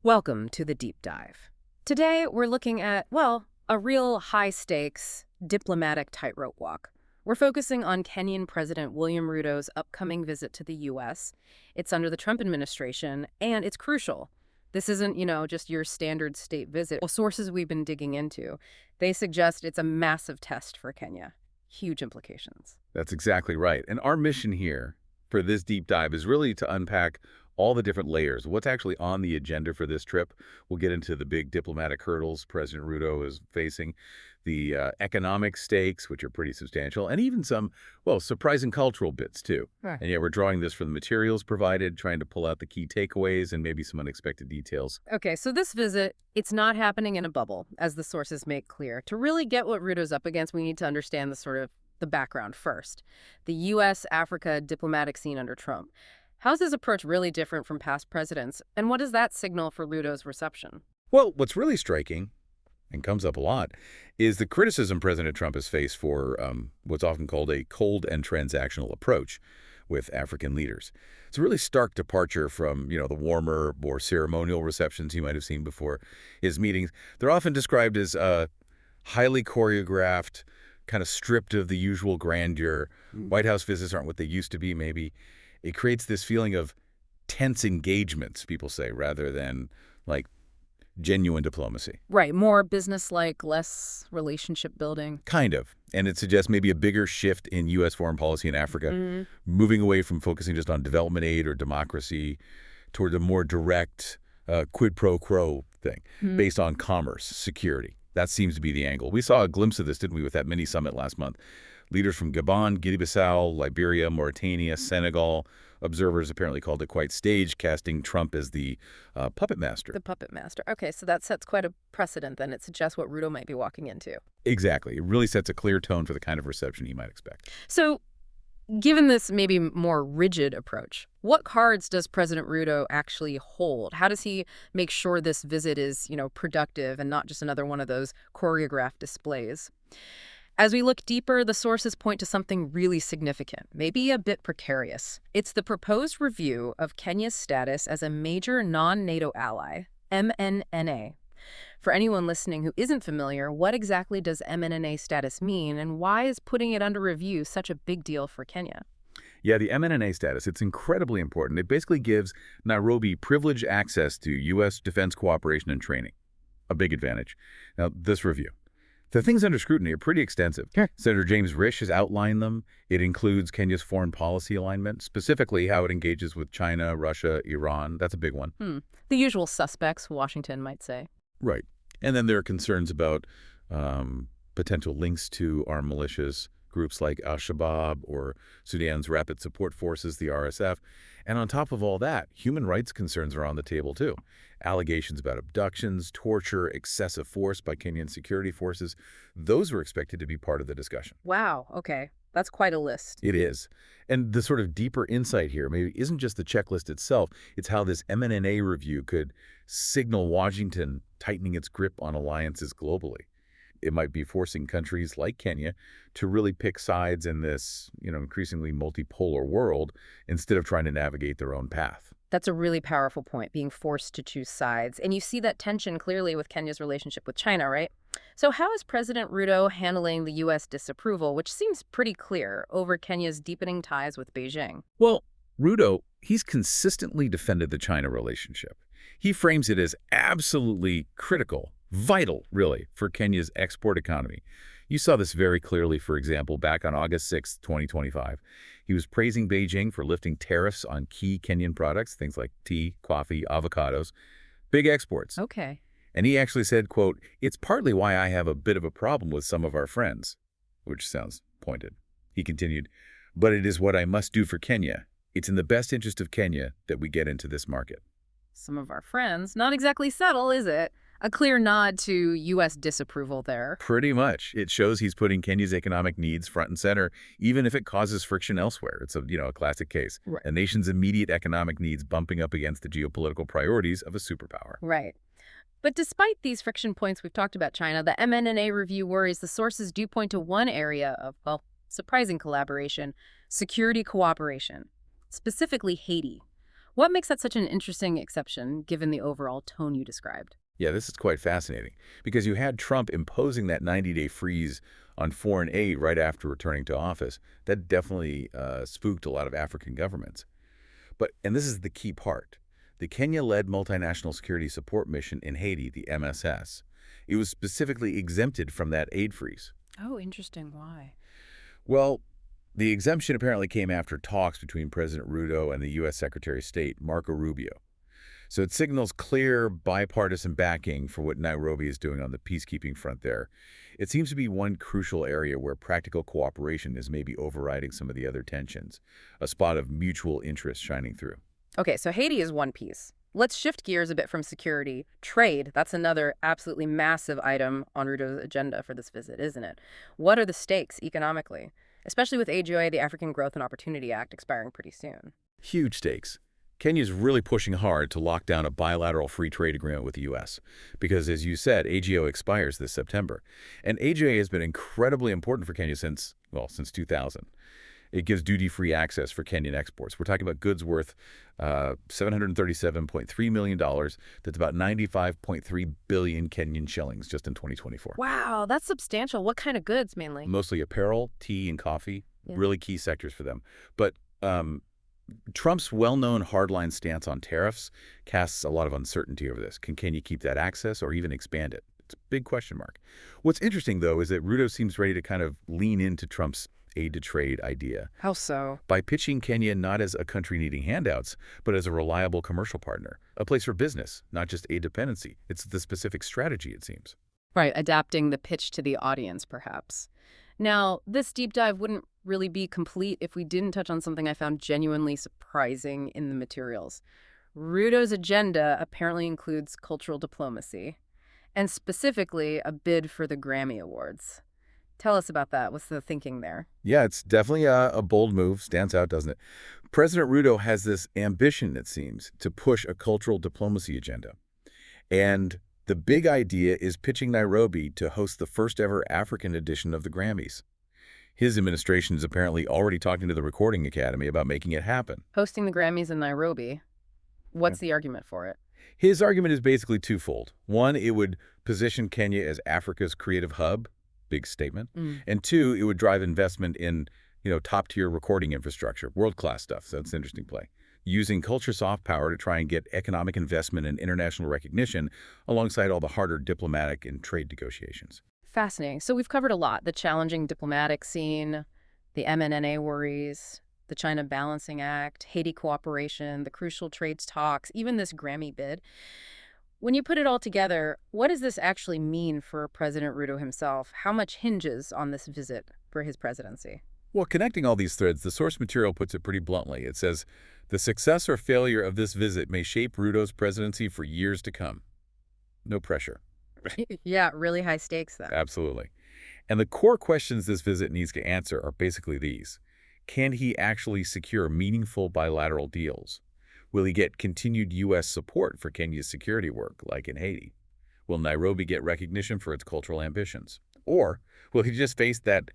Welcome to the Deep Dive. Today, we're looking at, well, a real high-stakes diplomatic tightrope walk. We're focusing on Kenyan President William Ruto's upcoming visit to the U.S. It's under the Trump administration, and it's crucial. This isn't, just your standard state visit. Well, sources we've been digging into, they suggest it's a massive test for Kenya. Huge implications. That's exactly right. And our mission here for this deep dive is really to unpack all the different layers, what's actually on the agenda for this trip. We'll get into the big diplomatic hurdles President Ruto is facing, the economic stakes, which are pretty substantial, and even some, well, surprising cultural bits, too. Right. And yeah, we're drawing this from the materials provided, trying to pull out the key takeaways and maybe some unexpected details. Okay, so this visit, it's not happening in a bubble, as the sources make clear. To really get what Ruto's up against, we need to understand the background first. The U.S.-Africa diplomatic scene under Trump. How's this approach really different from past presidents, and what does that signal for Ruto's reception? Well, what's really striking, and comes up a lot, is the criticism President Trump has faced for what's often called a cold and transactional approach with African leaders. It's a really stark departure from, the warmer, more ceremonial receptions you might have seen before his meetings. They're often described as highly choreographed, kind of stripped of the usual grandeur. White House visits aren't what they used to be, maybe. It creates this feeling of tense engagements, people say, rather than, like, genuine diplomacy. Right, more business-like, less relationship building. Kind of. And it suggests maybe a bigger shift in U.S. foreign policy in Africa, moving away from focusing just on development aid or democracy toward a more direct quid pro quo thing based on commerce, security. That seems to be the angle. We saw a glimpse of this, didn't we, with that mini-summit last month. Leaders from Gabon, Guinea-Bissau, Liberia, Mauritania, Senegal. Observers apparently called it quite staged, casting Trump as the puppet master. The puppet master. Okay, so that sets quite a precedent then. It suggests what Ruto might be walking into. Exactly. It really sets a clear tone for the kind of reception he might expect. So, given this maybe more rigid approach, what cards does President Ruto actually hold? How does he make sure this visit is, productive and not just another one of those choreographed displays? As we look deeper, the sources point to something really significant, maybe a bit precarious. It's the proposed review of Kenya's status as a major non-NATO ally, M&NA. For anyone listening who isn't familiar, what exactly does M&NA status mean, and why is putting it under review such a big deal for Kenya? Yeah, the M&NA status, it's incredibly important. It basically gives Nairobi privileged access to U.S. defense cooperation and training. A big advantage. Now, this review. The things under scrutiny are pretty extensive. Sure. Senator James Risch has outlined them. It includes Kenya's foreign policy alignment, specifically how it engages with China, Russia, Iran. That's a big one. The usual suspects, Washington might say. Right. And then there are concerns about potential links to armed militias, groups like al-Shabaab or Sudan's Rapid Support Forces, the RSF. And on top of all that, human rights concerns are on the table, too. Allegations about abductions, torture, excessive force by Kenyan security forces. Those were expected to be part of the discussion. Wow, okay. That's quite a list. It is. And the sort of deeper insight here maybe isn't just the checklist itself. It's how this M&NA review could signal Washington tightening its grip on alliances globally. It might be forcing countries like Kenya to really pick sides in this, increasingly multipolar world instead of trying to navigate their own path. That's a really powerful point, being forced to choose sides. And you see that tension clearly with Kenya's relationship with China, right? So how is President Ruto handling the U.S. disapproval, which seems pretty clear, over Kenya's deepening ties with Beijing? Well, Ruto, he's consistently defended the China relationship. He frames it as absolutely critical, vital, really, for Kenya's export economy. You saw this very clearly, for example, back on August 6, 2025. He was praising Beijing for lifting tariffs on key Kenyan products, things like tea, coffee, avocados, big exports. Okay. And he actually said, quote, "It's partly why I have a bit of a problem with some of our friends," which sounds pointed. He continued, "But it is what I must do for Kenya. It's in the best interest of Kenya that we get into this market." Some of our friends. Not exactly subtle, is it? A clear nod to U.S. disapproval there. Pretty much. It shows he's putting Kenya's economic needs front and center, even if it causes friction elsewhere. It's a classic case. Right. A nation's immediate economic needs bumping up against the geopolitical priorities of a superpower. Right. But despite these friction points we've talked about China, the M&NA review worries the sources do point to one area of, well, surprising collaboration, security cooperation, specifically Haiti. What makes that such an interesting exception, given the overall tone you described? Yeah, this is quite fascinating because you had Trump imposing that 90-day freeze on foreign aid right after returning to office. That definitely spooked a lot of African governments. And this is the key part, the Kenya-led multinational security support mission in Haiti, the MSS, it was specifically exempted from that aid freeze. Oh, interesting. Why? Well, the exemption apparently came after talks between President Ruto and the U.S. Secretary of State, Marco Rubio. So it signals clear bipartisan backing for what Nairobi is doing on the peacekeeping front there. It seems to be one crucial area where practical cooperation is maybe overriding some of the other tensions, a spot of mutual interest shining through. Okay, so Haiti is one piece. Let's shift gears a bit from security. Trade, that's another absolutely massive item on Ruto's agenda for this visit, isn't it? What are the stakes economically, especially with AGOA, the African Growth and Opportunity Act, expiring pretty soon? Huge stakes. Kenya's really pushing hard to lock down a bilateral free trade agreement with the U.S. because, as you said, AGO expires this September. And AGO has been incredibly important for Kenya since 2000. It gives duty-free access for Kenyan exports. We're talking about goods worth $737.3 million. That's about 95.3 billion Kenyan shillings just in 2024. Wow, that's substantial. What kind of goods mainly? Mostly apparel, tea, and coffee, Yeah. really key sectors for them. But Trump's well-known hardline stance on tariffs casts a lot of uncertainty over this. Can Kenya keep that access or even expand it? It's a big question mark. What's interesting, though, is that Ruto seems ready to kind of lean into Trump's aid-to-trade idea How so? by pitching Kenya not as a country needing handouts, but as a reliable commercial partner, a place for business, not just aid dependency. It's the specific strategy, it seems. Right, adapting the pitch to the audience, perhaps. Now, this deep dive wouldn't really be complete if we didn't touch on something I found genuinely surprising in the materials. Ruto's agenda apparently includes cultural diplomacy, and specifically a bid for the Grammy Awards. Tell us about that. What's the thinking there? Yeah, it's definitely a bold move. Stands out, doesn't it? President Ruto has this ambition, it seems, to push a cultural diplomacy agenda. And the big idea is pitching Nairobi to host the first ever African edition of the Grammys. His administration is apparently already talking to the Recording Academy about making it happen. Hosting the Grammys in Nairobi. What's the argument for it? His argument is basically twofold. One, it would position Kenya as Africa's creative hub, big statement. And two, it would drive investment in, top-tier recording infrastructure, world-class stuff. So it's an interesting play. Using culture soft power to try and get economic investment and international recognition alongside all the harder diplomatic and trade negotiations. Fascinating. So we've covered a lot. The challenging diplomatic scene, the M&NA worries, the China Balancing Act, Haiti cooperation, the crucial trades talks, even this Grammy bid. When you put it all together, what does this actually mean for President Ruto himself? How much hinges on this visit for his presidency? Well, connecting all these threads, the source material puts it pretty bluntly. It says, the success or failure of this visit may shape Ruto's presidency for years to come. No pressure. Yeah, really high stakes then. Absolutely. And the core questions this visit needs to answer are basically these. Can he actually secure meaningful bilateral deals? Will he get continued U.S. support for Kenya's security work, like in Haiti? Will Nairobi get recognition for its cultural ambitions? Or will he just face that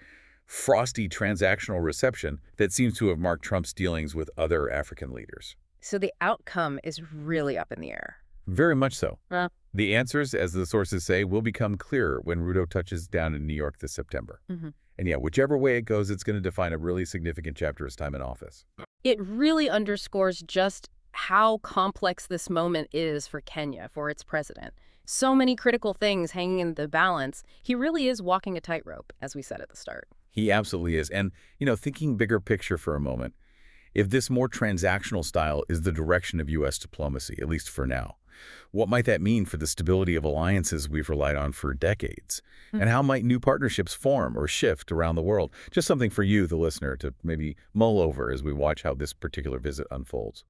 frosty transactional reception that seems to have marked Trump's dealings with other African leaders? So the outcome is really up in the air. Very much so. Uh, The answers, as the sources say, will become clearer when Ruto touches down in New York this September. And yeah, whichever way it goes, it's going to define a really significant chapter of his time in office. It really underscores just how complex this moment is for Kenya, for its president. So many critical things hanging in the balance. He really is walking a tightrope, as we said at the start. He absolutely is. And, thinking bigger picture for a moment, if this more transactional style is the direction of U.S. diplomacy, at least for now, what might that mean for the stability of alliances we've relied on for decades? And how might new partnerships form or shift around the world? Just something for you, the listener, to maybe mull over as we watch how this particular visit unfolds.